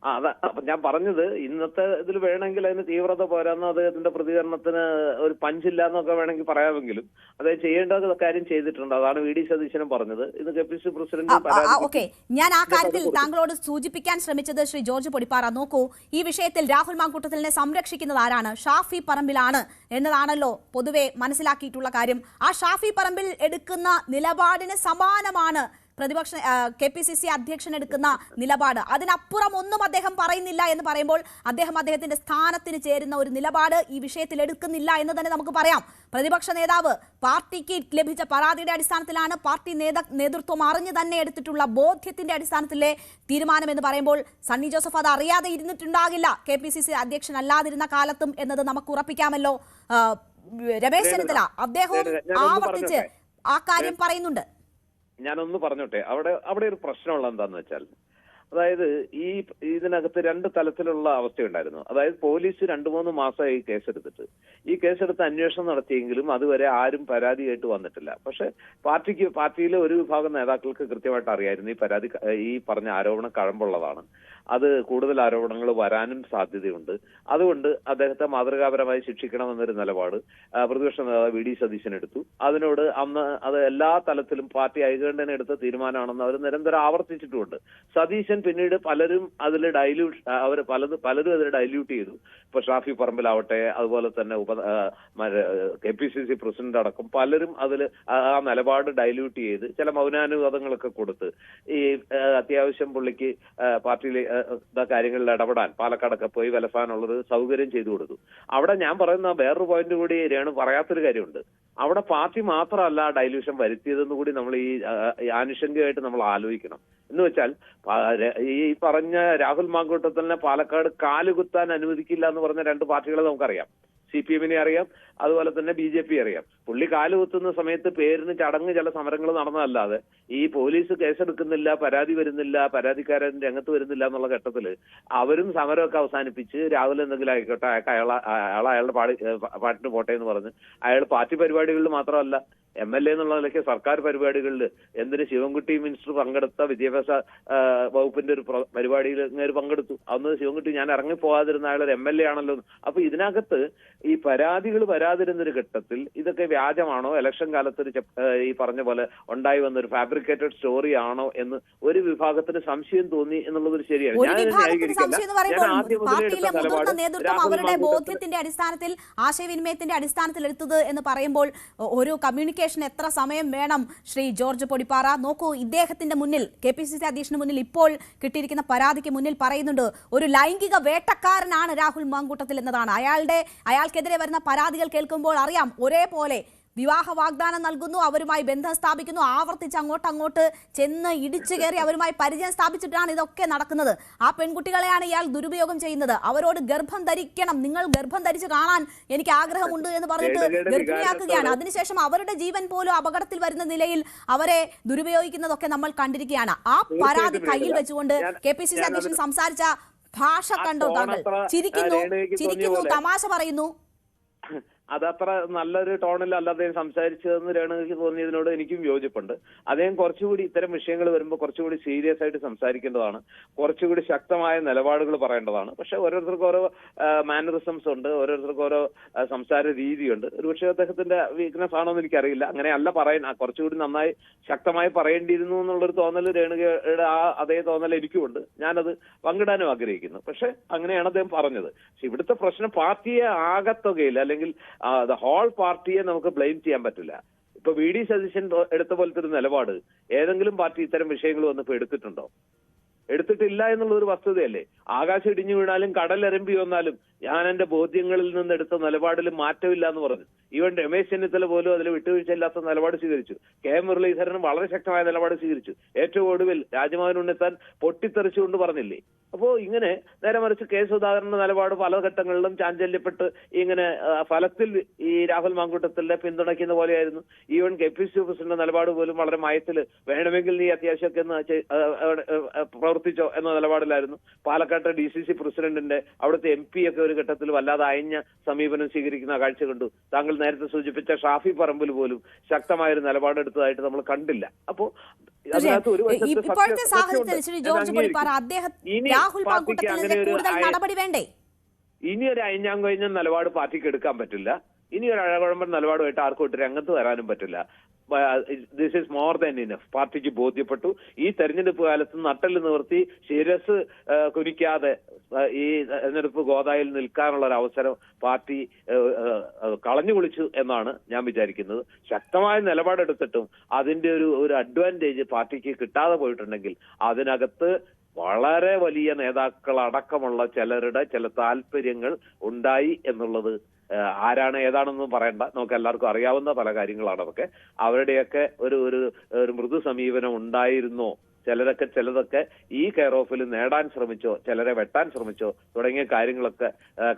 അതാ അപ്പൊ ഞാൻ പറഞ്ഞത്, ഇന്നത്തെ ഇതിൽ വേണമെങ്കിൽ അതിന് തീവ്രത പോരാന്നോ അദ്ദേഹത്തിന്റെ പ്രതികരണത്തിന് ഒരു പഞ്ചില്ല എന്നൊക്കെ വേണമെങ്കിൽ പറയാമെങ്കിലും അദ്ദേഹം ചെയ്യേണ്ട കാര്യം ചെയ്തിട്ടുണ്ട്. അതാണ് വി ഡി സതീശനും പറഞ്ഞത്. ഇത് കെപിസിസി പ്രസിഡന്റ് ഞാൻ ആ കാര്യത്തിൽ താങ്കളോട് സൂചിപ്പിക്കാൻ ശ്രമിച്ചത് ശ്രീ ജോർജ് പൊടിപ്പാറ, നോക്കൂ, ഈ വിഷയത്തിൽ രാഹുൽ മാങ്കൂട്ടത്തിലിനെ സംരക്ഷിക്കുന്നത് ആരാണ്? ഷാഫി പറമ്പിലാണ് എന്നതാണല്ലോ പൊതുവെ മനസ്സിലാക്കിയിട്ടുള്ള കാര്യം. ആ ഷാഫി പറമ്പിൽ എടുക്കുന്ന നിലപാടിന് സമാനമാണ് പ്രതിപക്ഷ KPCC അധ്യക്ഷൻ എടുക്കുന്ന നിലപാട്. അതിനപ്പുറം ഒന്നും അദ്ദേഹം പറയുന്നില്ല എന്ന് പറയുമ്പോൾ അദ്ദേഹത്തിന്റെ സ്ഥാനത്തിന് ചേരുന്ന ഒരു നിലപാട് ഈ വിഷയത്തിൽ എടുക്കുന്നില്ല എന്ന് തന്നെ നമുക്ക് പറയാം. പ്രതിപക്ഷ നേതാവ് പാർട്ടിക്ക് ലഭിച്ച പരാതിയുടെ അടിസ്ഥാനത്തിലാണ്, പാർട്ടി നേതൃത്വം അറിഞ്ഞു തന്നെ എടുത്തിട്ടുള്ള ബോധ്യത്തിന്റെ അടിസ്ഥാനത്തിലെ തീരുമാനം എന്ന് പറയുമ്പോൾ സണ്ണി ജോസഫ് അത് അറിയാതെ ഇരുന്നിട്ടുണ്ടാകില്ല KPCC അധ്യക്ഷൻ അല്ലാതിരുന്ന കാലത്തും എന്നത് നമുക്ക് ഉറപ്പിക്കാമല്ലോ. രമേശ് ചെന്നിത്തല അദ്ദേഹവും ആവർത്തിച്ച് ആ കാര്യം പറയുന്നുണ്ട്. ഞാനൊന്ന് പറഞ്ഞോട്ടെ, അവിടെ ഒരു പ്രശ്നമുള്ള എന്താന്ന് വെച്ചാൽ, അതായത് ഇതിനകത്ത് രണ്ട് തലത്തിലുള്ള അവസ്ഥയുണ്ടായിരുന്നു. അതായത് പോലീസ് 2-3 മാസമായി കേസെടുത്തിട്ട്, ഈ കേസെടുത്ത് അന്വേഷണം നടത്തിയെങ്കിലും അതുവരെ ആരും പരാതിയായിട്ട് വന്നിട്ടില്ല. പക്ഷെ പാർട്ടിയിലെ ഒരു വിഭാഗം നേതാക്കൾക്ക് കൃത്യമായിട്ട് അറിയായിരുന്നു ഈ പറഞ്ഞ ആരോപണം കഴമ്പുള്ളതാണ്, അത് കൂടുതൽ ആരോപണങ്ങൾ വരാനും സാധ്യതയുണ്ട്, അതുകൊണ്ട് അദ്ദേഹത്തെ മാതൃകാപരമായി ശിക്ഷിക്കണമെന്നൊരു നിലപാട് പ്രതിപക്ഷ നേതാവ് വി ഡി സതീശൻ എടുത്തു. അതിനോട് അന്ന് അത് എല്ലാ തലത്തിലും പാർട്ടി ഐകകണ്ഠ്യേന എടുത്ത തീരുമാനമാണെന്ന് അവർ നിരന്തരം ആവർത്തിച്ചിട്ടുമുണ്ട്. സതീശൻ പിന്നീട് പലരും അതിൽ പലരും അതിൽ ഡൈല്യൂട്ട് ചെയ്തു. ഇപ്പൊ ഷാഫി പറമ്പിലാവട്ടെ, അതുപോലെ തന്നെ KPCC പ്രസിഡന്റ് അടക്കം പലരും അതിൽ ആ നിലപാട് ഡൈല്യൂട്ട് ചെയ്ത് ചില മൗനാനുവാദങ്ങളൊക്കെ കൊടുത്ത് ഈ അത്യാവശ്യം പുള്ളിക്ക് പാർട്ടിയിലെ കാര്യങ്ങളിൽ ഇടപെടാൻ പാലക്കാടൊക്കെ പോയി വലസാനുള്ളൊരു സൗകര്യം ചെയ്തു കൊടുത്തു. അവിടെ ഞാൻ പറയുന്ന വേറൊരു പോയിന്റ് കൂടി രേണു പറയാത്തൊരു കാര്യമുണ്ട്. അവിടെ പാർട്ടി മാത്രമല്ല ഡൈല്യൂഷൻ വരുത്തിയതെന്ന് കൂടി നമ്മൾ ഈ ആനുഷംഗികമായിട്ട് നമ്മൾ ആലോചിക്കണം. എന്ന് വെച്ചാൽ ഈ പറഞ്ഞ രാഹുൽ മാങ്കൂട്ടത്തിലിനെ പാലക്കാട് കാലുകുത്താൻ അനുവദിക്കില്ല എന്ന് പറഞ്ഞ 2 പാർട്ടികളെ നമുക്കറിയാം. CPM അറിയാം, അതുപോലെ തന്നെ BJP അറിയാം. പുള്ളി കാലുകുത്തുന്ന സമയത്ത് പേരിന് ചടങ്ങ് ചില സമരങ്ങൾ നടന്നതല്ലാതെ ഈ പോലീസ് കേസെടുക്കുന്നില്ല, പരാതി വരുന്നില്ല, പരാതിക്കാരൻ രംഗത്ത് വരുന്നില്ല എന്നുള്ള ഘട്ടത്തിൽ അവരും സമരമൊക്കെ അവസാനിപ്പിച്ച് രാഹുൽ എന്തെങ്കിലും ആയിക്കോട്ടെ, അയാളുടെ പാട്ടിന് പോട്ടെ എന്ന് പറഞ്ഞ് അയാൾ പാർട്ടി പരിപാടികളിൽ മാത്രമല്ല MLA എന്നുള്ള നിലയ്ക്ക് സർക്കാർ പരിപാടികളിൽ എന്തിന് ശിവൻകുട്ടി മിനിസ്റ്റർ പങ്കെടുത്ത വിദ്യാഭ്യാസ വകുപ്പിന്റെ ഒരു പരിപാടിയിൽ ഇങ്ങനെ പങ്കെടുത്തു. അന്ന് ശിവൻകുട്ടി ഞാൻ ഇറങ്ങിപ്പോകാതിരുന്ന അയാളൊരു MLA ആണല്ലോ. അപ്പൊ ഇതിനകത്ത് ഈ പരാതികൾ വരാതിരുന്നൊരു ഘട്ടത്തിൽ ഇതൊക്കെ വ്യാജമാണോ, ഇലക്ഷൻ കാലത്ത് ഈ പറഞ്ഞ പോലെ ഉണ്ടായി വന്നൊരു ഫാബ്രിക്കേറ്റഡ് സ്റ്റോറി ആണോ എന്ന് ഒരു വിഭാഗത്തിന് സംശയം തോന്നി എന്നുള്ളത് ശരിയാണ്. അവരുടെ ബോധ്യത്തിന്റെ അടിസ്ഥാനത്തിൽ, ആശയവിനിമയത്തിന്റെ അടിസ്ഥാനത്തിൽ എടുത്തത് എന്ന് പറയുമ്പോൾ ഒരു കമ്മ്യൂണിക്കേഷൻ എത്ര സമയം വേണം? ശ്രീ ജോർജ് പൊടിപ്പാറ, നോക്കൂ, ഇദ്ദേഹത്തിന്റെ മുന്നിൽ, KPCC അധ്യക്ഷന് മുന്നിൽ ഇപ്പോൾ കിട്ടിയിരിക്കുന്ന പരാതിക്ക് മുന്നിൽ പറയുന്നുണ്ട് ഒരു ലൈംഗിക വേട്ടക്കാരനാണ് രാഹുൽ മാങ്കൂട്ടത്തിൽ എന്നതാണ്. അയാൾക്കെതിരെ വരുന്ന പരാതികൾ കേൾക്കുമ്പോൾ അറിയാം, ഒരേപോലെ വിവാഹ വാഗ്ദാനം നൽകുന്നു, അവരുമായി ബന്ധം സ്ഥാപിക്കുന്നു, ആവർത്തിച്ച് അങ്ങോട്ട് ചെന്ന് ഇടിച്ചു കയറി അവരുമായി പരിചയം സ്ഥാപിച്ചിട്ടാണ് ഇതൊക്കെ നടക്കുന്നത്. ആ പെൺകുട്ടികളെയാണ് ഇയാൾ ദുരുപയോഗം ചെയ്യുന്നത്. അവരോട് ഗർഭം ധരിക്കണം, നിങ്ങൾ ഗർഭം ധരിച്ച് കാണാൻ എനിക്ക് ആഗ്രഹമുണ്ട് എന്ന് പറഞ്ഞിട്ട് ഗർഭിണിയാക്കുകയാണ്. അതിനുശേഷം അവരുടെ ജീവൻ പോലും അപകടത്തിൽ വരുന്ന നിലയിൽ അവരെ ദുരുപയോഗിക്കുന്നതൊക്കെ നമ്മൾ കണ്ടിരിക്കുകയാണ്. ആ പരാതി കയ്യിൽ വെച്ചുകൊണ്ട് KPCC അധ്യക്ഷൻ സംസാരിച്ച ഭാഷ കണ്ടോ താങ്കൾ? ചിരിക്കുന്നു, തമാശ പറയുന്നു. അതത്ര നല്ലൊരു ടോണിലല്ല അദ്ദേഹം സംസാരിച്ചതെന്ന് രേണുകയ്ക്ക് തോന്നിയതിനോട് എനിക്കും യോജിപ്പുണ്ട്. അദ്ദേഹം കുറച്ചുകൂടി ഇത്തരം വിഷയങ്ങൾ വരുമ്പോൾ കുറച്ചുകൂടി സീരിയസ് ആയിട്ട് സംസാരിക്കേണ്ടതാണ്, കുറച്ചുകൂടി ശക്തമായ നിലപാടുകൾ പറയേണ്ടതാണ്. പക്ഷെ ഓരോരുത്തർക്കും ഓരോ മാനറിസംസ് ഉണ്ട്, ഓരോരുത്തർക്കും ഓരോ സംസാര രീതിയുണ്ട്. ഒരുപക്ഷെ അദ്ദേഹത്തിന്റെ വീക്ക്നെസ് ആണോ എന്ന് എനിക്കറിയില്ല. അങ്ങനെയല്ല കുറച്ചുകൂടി നന്നായി ശക്തമായി പറയേണ്ടിയിരുന്നു എന്നുള്ളൊരു തോന്നൽ രേണുകയുടെ അതേ തോന്നൽ എനിക്കുമുണ്ട്. ഞാനത് പങ്കിടാനും ആഗ്രഹിക്കുന്നു. പക്ഷെ അങ്ങനെയാണ് അദ്ദേഹം പറഞ്ഞത്. പക്ഷെ ഇവിടുത്തെ പ്രശ്നം പാർട്ടിയെ ആകത്തുകയിൽ അല്ലെങ്കിൽ ഹോൾ പാർട്ടിയെ നമുക്ക് ബ്ലെയിം ചെയ്യാൻ പറ്റില്ല. ഇപ്പൊ വി ഡി സതീശൻ എടുത്ത പോലത്തെ ഒരു നിലപാട് ഏതെങ്കിലും പാർട്ടി ഇത്തരം വിഷയങ്ങൾ വന്നപ്പോ എടുത്തിട്ടുണ്ടോ? എടുത്തിട്ടില്ല എന്നുള്ളൊരു വസ്തുതയല്ലേ. ആകാശം ഇടിഞ്ഞു വീണാലും കടലിരമ്പി വന്നാലും ഞാൻ എന്റെ ബോധ്യങ്ങളിൽ നിന്ന് എടുത്ത നിലപാടിൽ മാറ്റമില്ല എന്ന് പറഞ്ഞു. ഈവൻ രമേശ് ചെന്നിത്തല പോലും അതിൽ വിട്ടുവീഴ്ചയില്ലാത്ത നിലപാട് സ്വീകരിച്ചു. KM മുരളീധരനും വളരെ ശക്തമായ നിലപാട് സ്വീകരിച്ചു. ഏറ്റവും ഒടുവിൽ രാജ്ഭവൻ ഉണ്ണിത്താൻ പൊട്ടിത്തെറിച്ചുകൊണ്ട് പറഞ്ഞില്ലേ. അപ്പോ ഇങ്ങനെ നേരെ മറിച്ച് K സുധാകരന്റെ നിലപാട് പല ഘട്ടങ്ങളിലും ചാഞ്ചല്യപ്പെട്ട് ഇങ്ങനെ ഫലത്തിൽ ഈ രാഹുൽ മാങ്കൂട്ടത്തിലെ പിന്തുണയ്ക്കുന്ന പോലെയായിരുന്നു. ഈവൻ KPCC പ്രസിഡന്റ് നിലപാട് പോലും വളരെ മയത്തിൽ വേണമെങ്കിൽ നീ അത്യാവശ്യമൊക്കെ പ്രവർത്തിച്ചോ എന്ന നിലപാടിലായിരുന്നു. പാലക്കാട് ബഹുമാനപ്പെട്ട DCC പ്രസിഡന്റിന്റെ അവിടുത്തെ MP ഒക്കെ ഒരു ഘട്ടത്തിൽ വല്ലാതെ അയഞ്ഞ സമീപനം സ്വീകരിക്കുന്ന കാഴ്ച കണ്ടു. താങ്കൾ നേരത്തെ സൂചിപ്പിച്ച ഷാഫി പറമ്പിൽ പോലും ശക്തമായൊരു നിലപാടെടുത്തതായിട്ട് നമ്മൾ കണ്ടില്ല. അപ്പോ അതിനകത്ത് ഒരു ഇപ്പോഴത്തെ സാഹചര്യത്തിൽ ശ്രീ ജോർജ് പൊടിപ്പാറ അദ്ദേഹം രാഹുൽ മാങ്കൂട്ടത്തിനെതിരെ കൂടുതൽ നടപടി വേണ്ടേ? ഇനി ഒരു അയഞ്ഞാങ്കൊഴിഞ്ഞ നിലപാട് പാർട്ടിക്ക് എടുക്കാൻ പറ്റില്ല. ഇനി ഒരു അഴകുഴമ്പൻ നിലപാടുമായിട്ട് ആർക്കും ഇട്ട് രംഗത്ത് വരാനും പറ്റില്ല. This is more than enough. പാർട്ടിക്ക് ബോധ്യപ്പെട്ടു. ഈ തെരഞ്ഞെടുപ്പ് കാലത്ത് നട്ടെല്ല് നിവർത്തി ശിരസ് കുനിക്കാതെ ഈ തെരഞ്ഞെടുപ്പ് ഗോദായിൽ നിൽക്കാനുള്ള ഒരു അവസരം പാർട്ടി കളഞ്ഞു കുളിച്ചു എന്നാണ് ഞാൻ വിചാരിക്കുന്നത്. ശക്തമായ നിലപാടെടുത്തിട്ടും അതിന്റെ ഒരു അഡ്വാൻറ്റേജ് പാർട്ടിക്ക് കിട്ടാതെ പോയിട്ടുണ്ടെങ്കിൽ അതിനകത്ത് വളരെ വലിയ നേതാക്കളടക്കമുള്ള ചിലരുടെ ചില താല്പര്യങ്ങൾ ഉണ്ടായി എന്നുള്ളത് ആരാണ് ഏതാണെന്നും പറയണ്ട, നമുക്ക് എല്ലാവർക്കും അറിയാവുന്ന പല കാര്യങ്ങളാണ് അതൊക്കെ. അവരുടെയൊക്കെ ഒരു മൃദു സമീപനം ഉണ്ടായിരുന്നോ? ചിലതൊക്കെ ഈ കെയർ ഓഫിൽ നേടാൻ ശ്രമിച്ചോ, ചിലരെ വെട്ടാൻ ശ്രമിച്ചോ തുടങ്ങിയ കാര്യങ്ങളൊക്കെ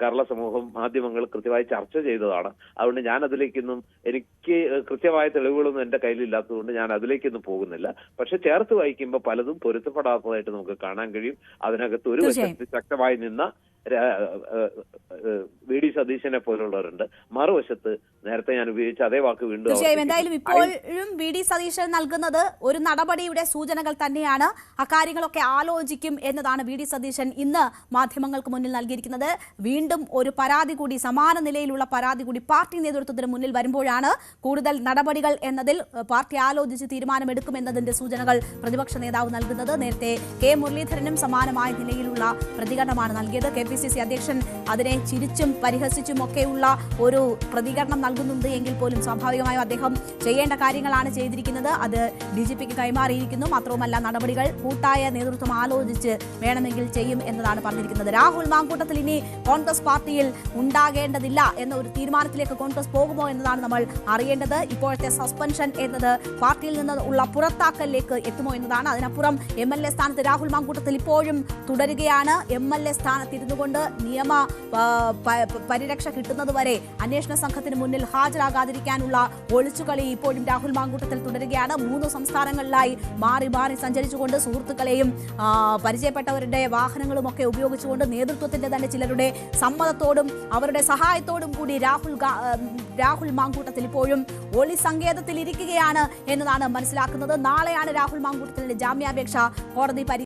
കേരള സമൂഹം മാധ്യമങ്ങൾ കൃത്യമായി ചർച്ച ചെയ്തതാണ്. അതുകൊണ്ട് ഞാൻ അതിലേക്കൊന്നും, എനിക്ക് കൃത്യമായ തെളിവുകളൊന്നും എന്റെ കയ്യിലില്ലാത്തതുകൊണ്ട് ഞാൻ അതിലേക്കൊന്നും പോകുന്നില്ല. പക്ഷെ ചേർത്ത് വായിക്കുമ്പോൾ പലതും പൊരുത്തപ്പെടാത്തതായിട്ട് നമുക്ക് കാണാൻ കഴിയും. അതിനകത്ത് ഒരു വശത്ത് ശക്തമായി നിന്ന VD സതീശനെ പോലുള്ളവരുണ്ട്, മറുവശത്ത് നേരത്തെ ഞാൻ ഉപയോഗിച്ച അതേ വാക്ക് വീണ്ടും. എന്തായാലും ഇപ്പോഴും VD സതീശൻ നൽകുന്നത് ഒരു നടപടിയുടെ സൂചനകൾ തന്നെയാണ്. അക്കാര്യങ്ങളൊക്കെ ആലോചിക്കും എന്നതാണ് VD സതീശൻ ഇന്ന് മാധ്യമങ്ങൾക്ക് മുന്നിൽ നൽകിയിരിക്കുന്നത്. വീണ്ടും ഒരു പരാതി കൂടി, സമാന നിലയിലുള്ള പരാതി കൂടി പാർട്ടി നേതൃത്വത്തിന് മുന്നിൽ വരുമ്പോഴാണ് കൂടുതൽ നടപടികൾ എന്നതിൽ പാർട്ടി ആലോചിച്ച് തീരുമാനമെടുക്കുമെന്നതിന്റെ സൂചനകൾ പ്രതിപക്ഷ നേതാവ് നൽകുന്നത്. നേരത്തെ K മുരളീധരനും സമാനമായ നിലയിലുള്ള പ്രതികരണമാണ് നൽകിയത്. KPCC അധ്യക്ഷൻ അതിനെ ചിരിച്ചും പരിഹസിച്ചും ഒക്കെയുള്ള ഒരു പ്രതികരണം നൽകുന്നുണ്ട് എങ്കിൽ പോലും സ്വാഭാവികമായും അദ്ദേഹം ചെയ്യേണ്ട കാര്യങ്ങളാണ് ചെയ്തിരിക്കുന്നത്. അത് DGPക്ക് കൈമാറിയിരിക്കുന്നു. മാത്രവുമല്ല നടപടികൾ കൂട്ടായ നേതൃത്വം ആലോചിച്ച് വേണമെങ്കിൽ ചെയ്യും എന്നതാണ് പറഞ്ഞിരിക്കുന്നത്. രാഹുൽ മാങ്കൂട്ടത്തിൽ ഇനി കോൺഗ്രസ് പാർട്ടിയിൽ ഉണ്ടാകേണ്ടതില്ല എന്ന ഒരു തീരുമാനത്തിലേക്ക് കോൺഗ്രസ് പോകുമോ എന്നതാണ് നമ്മൾ അറിയേണ്ടത്. ഇപ്പോഴത്തെ സസ്പെൻഷൻ എന്നത് പാർട്ടിയിൽ നിന്ന് ഉള്ള പുറത്താക്കലിലേക്ക് എത്തുമോ എന്നതാണ്. അതിനപ്പുറം MLA സ്ഥാനത്ത് രാഹുൽ മാങ്കൂട്ടത്തിൽ ഇപ്പോഴും തുടരുകയാണ്. MLA സ്ഥാനത്തിരുന്നു കൊണ്ട് നിയമ പരിരക്ഷ കിട്ടുന്നതുവരെ അന്വേഷണ സംഘത്തിന് മുന്നിൽ ഹാജരാകാതിരിക്കാനുള്ള ഒളിച്ചുകളി ഇപ്പോഴും രാഹുൽ മാങ്കൂട്ടത്തിൽ തുടരുകയാണ്. 3 സംസ്ഥാനങ്ങളിലായി മാറി മാറി സഞ്ചരിച്ചുകൊണ്ട് സുഹൃത്തുക്കളെയും പരിചയപ്പെട്ടവരുടെ വാഹനങ്ങളും ഒക്കെ ഉപയോഗിച്ചുകൊണ്ട് നേതൃത്വത്തിന്റെ തന്നെ ചിലരുടെ സമ്മതത്തോടും അവരുടെ സഹായത്തോടും കൂടി രാഹുൽ മാങ്കൂട്ടത്തിൽ ഇപ്പോഴും ഒളി സങ്കേതത്തിൽ ഇരിക്കുകയാണ് എന്നതാണ് മനസ്സിലാക്കുന്നത്. നാളെയാണ് രാഹുൽ മാങ്കൂട്ടത്തിന്റെ ജാമ്യാപേക്ഷ കോടതി